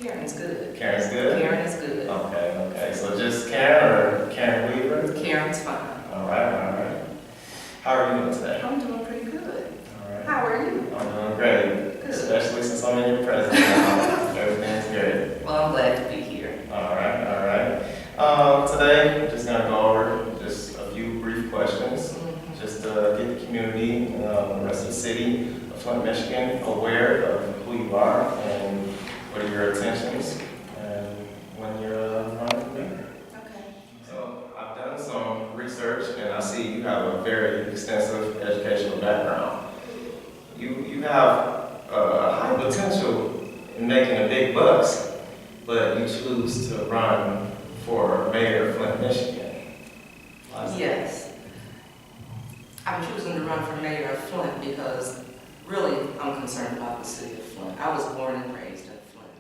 Karen's good. Karen's good? Karen is good. Okay. So just Karen or Karen Weaver? Karen's fine. All right. How are you doing today? I'm doing pretty good. All right. How are you? I'm doing great, Good. especially since I'm in your presence now. Everything's good. Well, I'm glad to be here. All right. Today, we're just going to go over just a few brief questions, just to get the community, the rest of the city of Flint, Michigan, aware of who you are and what are your intentions and when you're running for mayor. Okay. So I've done some research and I see you have a very extensive educational background. You have a high potential in making a big bucks, but you choose to run for mayor of Flint, Michigan. Yes. I'm choosing to run for mayor of Flint because really I'm concerned about the city of Flint. I was born and raised in Flint.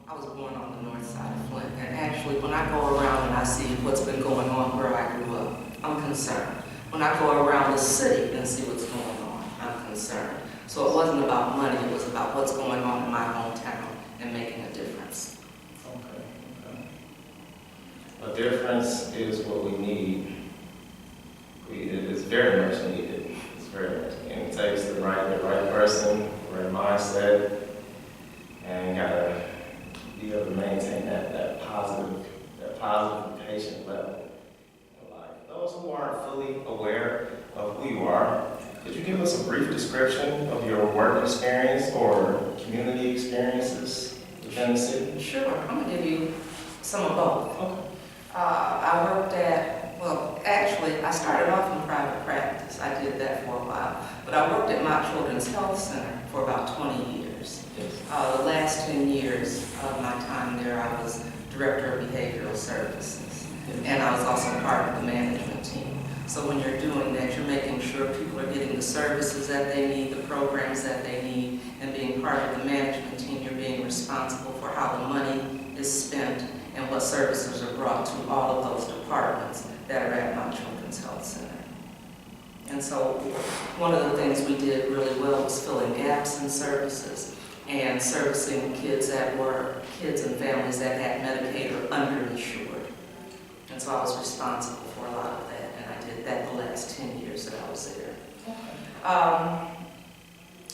I was born on the north side of Flint, and actually when I go around and I see what's been going on where I grew up, I'm concerned. When I go around the city and see what's going on, I'm concerned. So it wasn't about money, it was about what's going on in my hometown and making a difference. Okay. A difference is what we need. It is very much needed. It's very much needed. It takes the right person, the right mindset, and you gotta be able to maintain that positive, patient level in life. Those who aren't fully aware of who you are, could you give us a brief description of your work experience or community experiences within the city? Sure, I'm gonna give you some of both. Okay. I worked actually, I started off in private practice. I did that for a while. But I worked at my Children's Health Center for about 20 years. Yes. The last 10 years of my time there, I was Director of Behavioral Services. And I was also part of the management team. So when you're doing that, you're making sure people are getting the services that they need, the programs that they need, and being part of the management team, you're being responsible for how the money is spent and what services are brought to all of those departments that are at my Children's Health Center. And so one of the things we did really well was filling gaps in services and servicing kids and families that had Medicaid or underinsured. And so I was responsible for a lot of that, and I did that the last 10 years that I was there.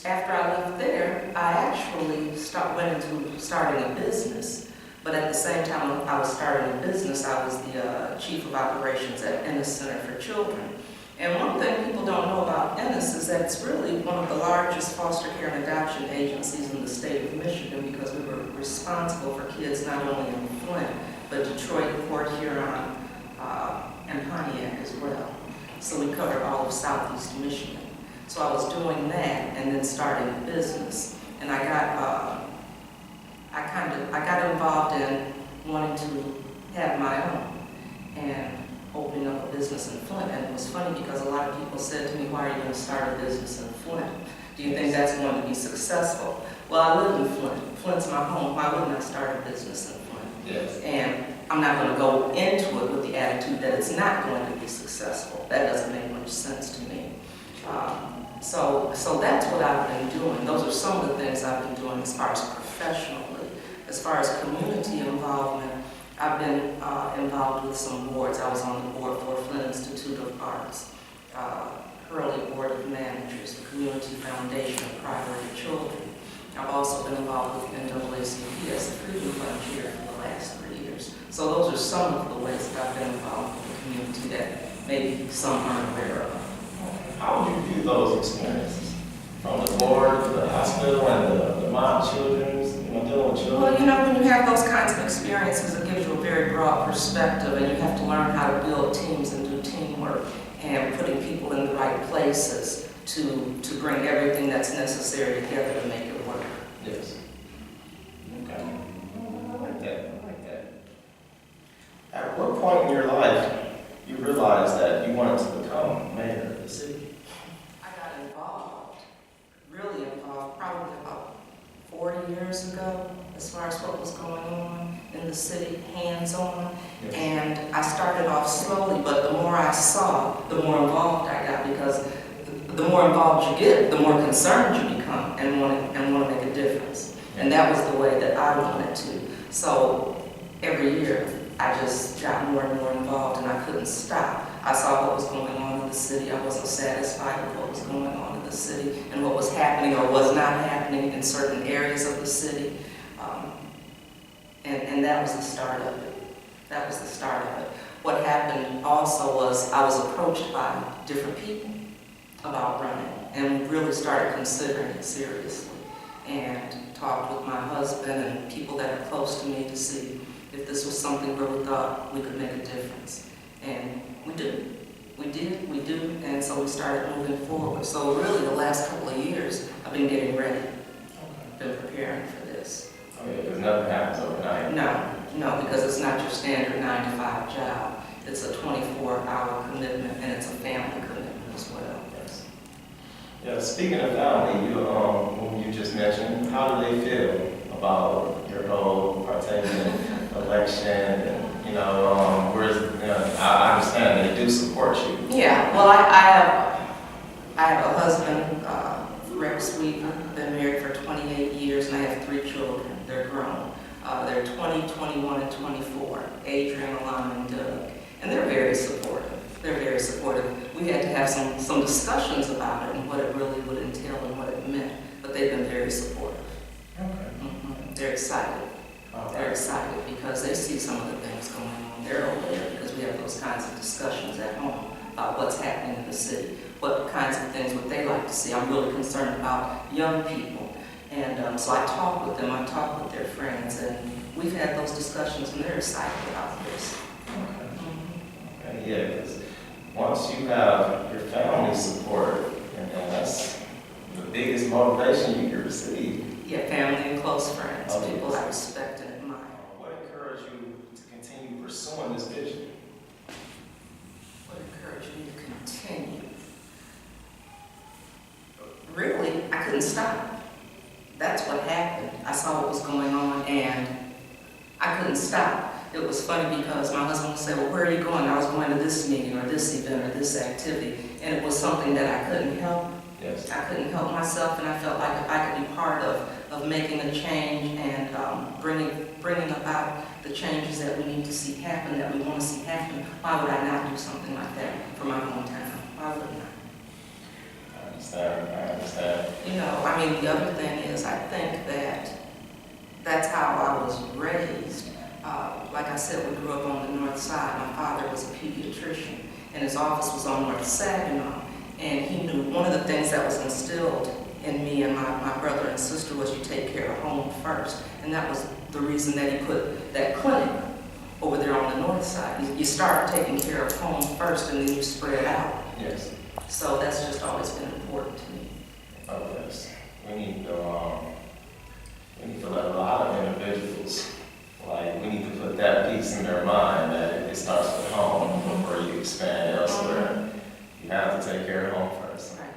After I left there, I actually went into starting a business. But at the same time I was starting a business, I was the chief of operations at Ennis Center for Children. And one thing people don't know about Ennis is that it's really one of the largest foster care and adoption agencies in the state of Michigan, because we were responsible for kids not only in Flint, but Detroit, Port Huron, and Pontiac as well. So we covered all of southeast Michigan. So I was doing that and then starting a business. And I got involved in wanting to have my own and opening up a business in Flint. And it was funny because a lot of people said to me, why are you going to start a business in Flint? Do you think that's going to be successful? Well, I live in Flint. Flint's my home. Why wouldn't I start a business in Flint? Yes. And I'm not going to go into it with the attitude that it's not going to be successful. That doesn't make much sense to me. So that's what I've been doing. Those are some of the things I've been doing as far as professionally. As far as community involvement, I've been involved with some boards. I was on the board for Flint Institute of Arts, Hurley Board of Managers, the Community Foundation of Priority Children. I've also been involved with NAACP as a freedom fund chair for the last 3 years. So those are some of the ways that I've been involved with the community that maybe some aren't aware of. How would you view those experiences? From the board to the hospital and the mob children's, dealing with children? Well, when you have those kinds of experiences, it gives you a very broad perspective, and you have to learn how to build teams and do teamwork and putting people in the right places to bring everything that's necessary together to make it work. Yes. Okay. I like that. At what point in your life you realized that you wanted to become mayor of the city? I got really involved, probably about 40 years ago, as far as what was going on in the city, hands-on. Yes. And I started off slowly, but the more I saw, the more involved I got, because the more involved you get, the more concerned you become and want to make a difference. And that was the way that I wanted to. So every year, I just got more and more involved, and I couldn't stop. I saw what was going on in the city. I wasn't satisfied with what was going on in the city and what was happening or was not happening in certain areas of the city. And that was the start of it. That was the start of it. What happened also was I was approached by different people about running and really started considering it seriously, and talked with my husband and people that are close to me to see if this was something where we thought we could make a difference. And we do. We do, and so we started moving forward. So really the last couple of years, I've been getting ready, been preparing for this. Oh yeah, because nothing happens overnight. No, because it's not your standard 9-to-5 job. It's a 24-hour commitment, and it's a family commitment as well. Yes. Yeah, speaking of family, whom you just mentioned, how do they feel about your whole partaking in election? And, I understand they do support you. Yeah, well, I have a husband, Rex Weaver, been married for 28 years, and I have 3 children. They're grown. They're 20, 21, and 24, Adrian, Alana, and Doug. And they're very supportive. They're very supportive. We had to have some discussions about it and what it really would entail and what it meant, but they've been very supportive. Okay. They're excited. Okay. They're excited because they see some of the things going on. They're aware because we have those kinds of discussions at home about what's happening in the city, what kinds of things would they like to see. I'm really concerned about young people. And so I talk with them, I talk with their friends, and we've had those discussions, and they're excited about this. Okay, yeah, because once you have your family support, and that's the biggest motivation you can receive. Yeah, family and close friends, Oh, people yes. I respect and admire. What encouraged you to continue pursuing this vision? What encouraged me to continue? Really, I couldn't stop. That's what happened. I saw what was going on, and I couldn't stop. It was funny because my husband would say, well, where are you going? I was going to this meeting or this event or this activity, and it was something that I couldn't help. Yes. I couldn't help myself, and I felt like if I could be part of making a change and bringing about the changes that we need to see happen, that we want to see happen, why would I not do something like that for my hometown? Why wouldn't I? I understand. The other thing is, I think that that's how I was raised. Like I said, we grew up on the north side. My father was a pediatrician, and his office was on North Saginaw. And he knew one of the things that was instilled in me and my brother and sister was you take care of home first. And that was the reason that he put that clinic over there on the north side. You start taking care of home first, and then you spread out. Yes. So that's just always been important to me. Oh, yes. We need to let a lot of individuals, we need to put that piece in their mind that it starts with home before you expand elsewhere. You have to take care of home first. Right.